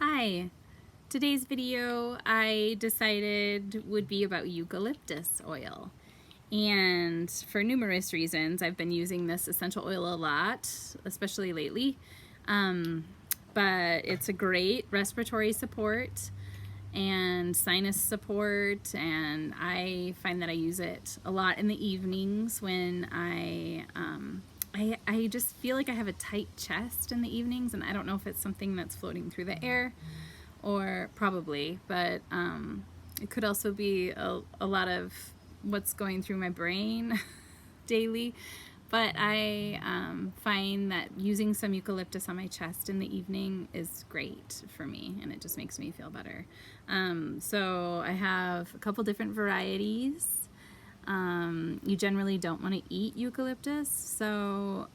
Hi, today's video I decided would be about eucalyptus oil. And for numerous reasons, I've been using this essential oil a lot, especially lately. But it's a great respiratory support and sinus support, and I find that I use it a lot in the evenings when I just feel like I have a tight chest in the evenings, and I don't know if it's something that's floating through the air or probably, but it could also be a lot of what's going through my brain daily. But I find that using some eucalyptus on my chest in the evening is great for me, and it just makes me feel better. So I have a couple different varieties. You generally don't want to eat eucalyptus, so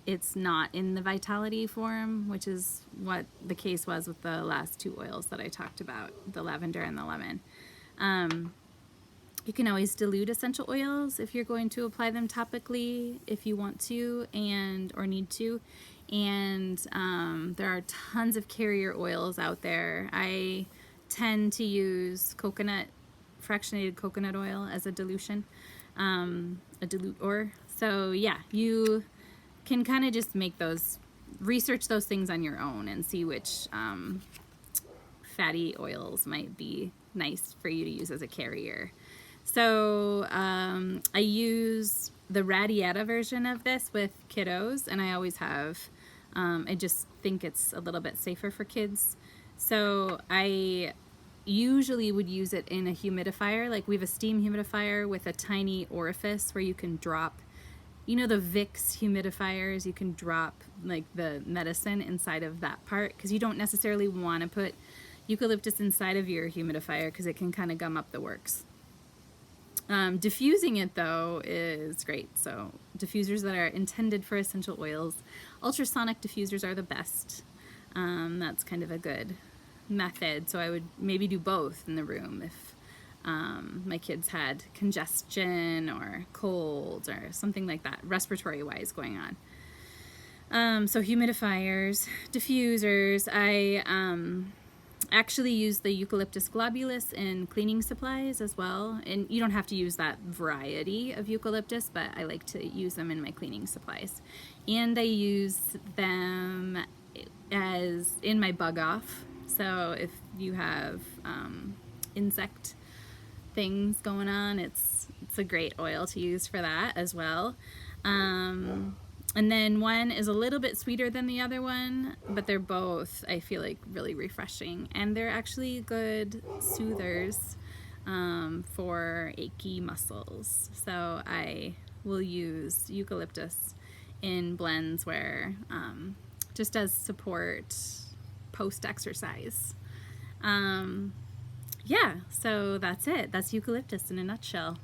it's not in the vitality form, which is what the case was with the last two oils that I talked about, the lavender and the lemon. You can always dilute essential oils if you're going to apply them topically if you want to or need to. And there are tons of carrier oils out there. I tend to use fractionated coconut oil as a dilution, a dilutor. So yeah, you can kind of just research those things on your own and see which fatty oils might be nice for you to use as a carrier. So I use the Radiata version of this with kiddos, and I always have. I just think it's a little bit safer for kids. So I usually would use it in a humidifier. Like, we have a steam humidifier with a tiny orifice where you can drop, the Vicks humidifiers, you can drop like the medicine inside of that part, because you don't necessarily want to put eucalyptus inside of your humidifier because it can kind of gum up the works. Diffusing it though is great. So diffusers that are intended for essential oils, ultrasonic diffusers are the best. That's kind of a good method. So I would maybe do both in the room if my kids had congestion or colds or something like that, respiratory wise, going on. So humidifiers, diffusers. I actually use the eucalyptus globulus in cleaning supplies as well, and you don't have to use that variety of eucalyptus, but I like to use them in my cleaning supplies. And I use them as in my bug off. So if you have insect things going on, it's a great oil to use for that as well. And then one is a little bit sweeter than the other one, but they're both, I feel like, really refreshing. And they're actually good soothers for achy muscles. So I will use eucalyptus in blends where just as support post-exercise. Yeah, so that's it. That's eucalyptus in a nutshell.